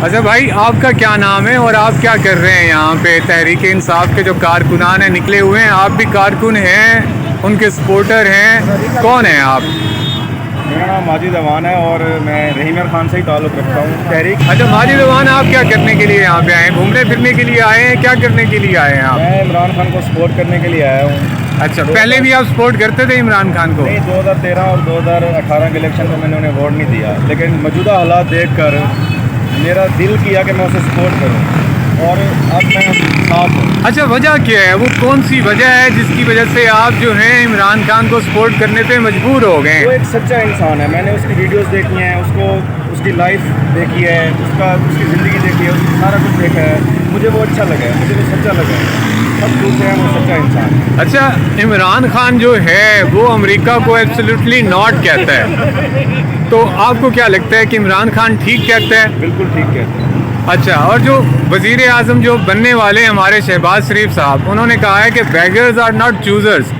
اچھا بھائی، آپ کا کیا نام ہے اور آپ کیا کر رہے ہیں یہاں پہ؟ تحریک انصاف کے جو کارکنان ہیں نکلے ہوئے ہیں، آپ بھی کارکن ہیں، ان کے سپورٹر ہیں، کون ہیں آپ؟ میرا نام ماجد اوان ہے اور میں رحیم یار خان سے ہی تعلق رکھتا ہوں. تحریک اچھا ماجد اوان، آپ کیا کرنے کے لیے یہاں پہ آئے ہیں؟ گھومنے پھرنے کے لیے آئے ہیں؟ کیا کرنے کے لیے آئے ہیں آپ؟ میں عمران خان کو سپورٹ کرنے کے لیے آیا ہوں. اچھا، پہلے بھی آپ سپورٹ کرتے تھے عمران خان کو؟ نہیں، 2013 اور 2018 کے الیکشن میں نے انہیں ووٹ نہیں دیا، لیکن موجودہ حالات دیکھ کر میرا دل کیا کہ میں اسے سپورٹ کروں اور اب میں صاف ہوں. اچھا، وجہ کیا ہے؟ وہ کون سی وجہ ہے جس کی وجہ سے آپ جو ہیں عمران خان کو سپورٹ کرنے پہ مجبور ہو گئے؟ وہ ایک سچا انسان ہے. میں نے اس کی ویڈیوز دیکھی ہیں، اس کی لائف دیکھی ہے، اس کی زندگی دیکھی ہے، اس کا سارا کچھ دیکھا ہے. مجھے وہ اچھا لگا ہے، مجھے وہ سچا لگا ہے. سب کچھ ہے، وہ سچا انسان ہے. اچھا، عمران خان جو ہے وہ امریکہ کو ایبسلیوٹلی ناٹ کہتا ہے، تو آپ کو کیا لگتا ہے کہ عمران خان ٹھیک کہتا ہے؟ بالکل ٹھیک کہتے ہیں. اچھا، اور جو وزیر اعظم جو بننے والے ہمارے شہباز شریف صاحب، انہوں نے کہا ہے کہ بیگرز آر ناٹ چوزرز،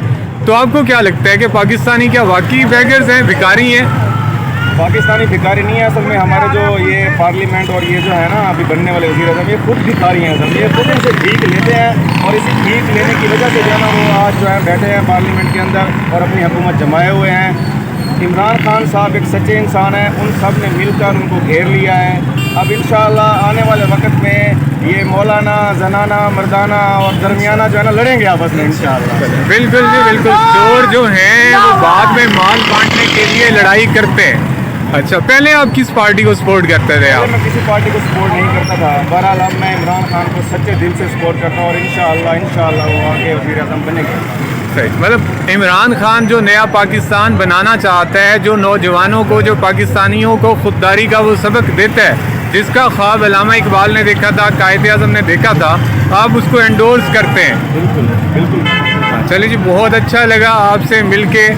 تو آپ کو کیا لگتا ہے کہ پاکستانی کیا واقعی بیگرز ہیں، بھکاری ہیں؟ پاکستانی بھکاری نہیں ہے. اصل میں ہمارے جو یہ پارلیمنٹ اور یہ جو ہے نا ابھی بننے والے وزیر اعظم، یہ خود بھکاری ہیں. اصل یہ خود ان سے بھیک لیتے ہیں اور اسی بھیک لینے کی وجہ سے جو ہے نا وہ آج جو ہے بیٹھے ہیں پارلیمنٹ کے اندر اور اپنی حکومت جمائے ہوئے ہیں. عمران خان صاحب ایک سچے انسان ہیں، ان سب نے مل کر ان کو گھیر لیا ہے. اب انشاءاللہ آنے والے وقت میں یہ مولانا، زنانہ، مردانہ اور درمیانہ جو ہے نا لڑیں گے آپس میں انشاءاللہ. بالکل جی بالکل، چور جو ہیں وہ بعد میں مال بانٹنے کے لیے لڑائی کرتے ہیں. اچھا، پہلے آپ کس پارٹی کو سپورٹ کرتے تھے آپ؟ میں کسی پارٹی کو سپورٹ نہیں کرتا تھا. بہرحال اب میں عمران خان کو سچے دل سے سپورٹ کرتا ہوں اور انشاءاللہ وہ آگے وزیر اعظم بنے گا. مطلب عمران خان جو نیا پاکستان بنانا چاہتا ہے، جو نوجوانوں کو، جو پاکستانیوں کو خودداری کا وہ سبق دیتا ہے، جس کا خواب علامہ اقبال نے دیکھا تھا، قائد اعظم نے دیکھا تھا، آپ اس کو انڈورس کرتے ہیں؟ بالکل بالکل. چلیے جی، بہت اچھا لگا آپ سے مل کے.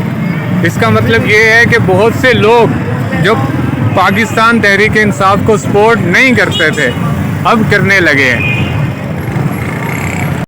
اس کا مطلب یہ ہے کہ بہت سے لوگ جو پاکستان تحریک انصاف کو سپورٹ نہیں کرتے تھے اب کرنے لگے ہیں.